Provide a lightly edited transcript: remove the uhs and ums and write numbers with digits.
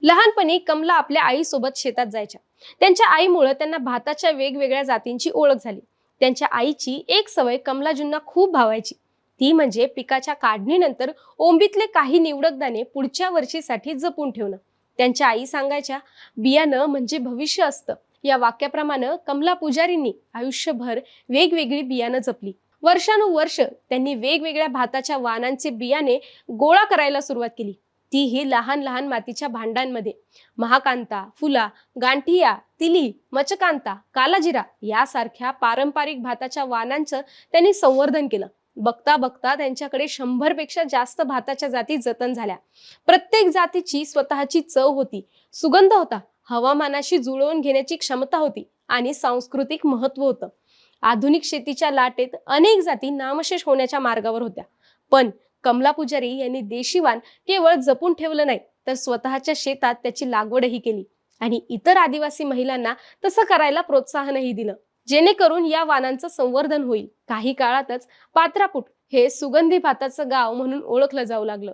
लहानपणी कमला आपल्या आईसोबत शेतात जायच्या. त्यांच्या आईमुळे त्यांना भाताच्या वेगवेगळ्या जातींची ओळख झाली. त्यांच्या आईची एक सवय कमलाजींना खूप भावायची. ती म्हणजे पिकाच्या काढणीनंतर ओंबीतले काही निवडक दाणे पुढच्या वर्षीसाठी जपून ठेवणं. त्यांच्या आई सांगायच्या, बियाणं म्हणजे भविष्य असतं. या वाक्याप्रमाणे कमला पुजारींनी आयुष्यभर वेगवेगळी बियाणं जपली. वर्षानुवर्ष त्यांनी वेगवेगळ्या भाताच्या वाणांचे बियाणे गोळा करायला सुरुवात केली, तीही लहान लहान मातीच्या भांड्यांमध्ये. महाकांता, फुला, गांठिया, तिली, मचकांता, कालाजिरा यासारख्या पारंपरिक भाताच्या वाणांचं त्यांनी संवर्धन केलं. बघता बघता त्यांच्याकडे 100 पेक्षा जास्त भाताच्या जाती जतन झाल्या. प्रत्येक जातीची स्वतःची चव होती, सुगंध होता, हवामानाशी जुळवून घेण्याची क्षमता होती आणि सांस्कृतिक महत्व होतं. आधुनिक शेतीच्या लाटेत अनेक जाती नामशेष होण्याच्या मार्गावर होत्या, पण कमला पुजारी यांनी देशी वाण केवळ जपून ठेवलं नाही, तर स्वतःच्या शेतात त्याची लागवडही केली आणि इतर आदिवासी महिलांना तसं करायला प्रोत्साहनही दिलं, जेणेकरून या वाणांचं संवर्धन होईल. काही काळातच पात्रापूट हे सुगंधी भाताचं गाव म्हणून ओळखलं जाऊ लागलं.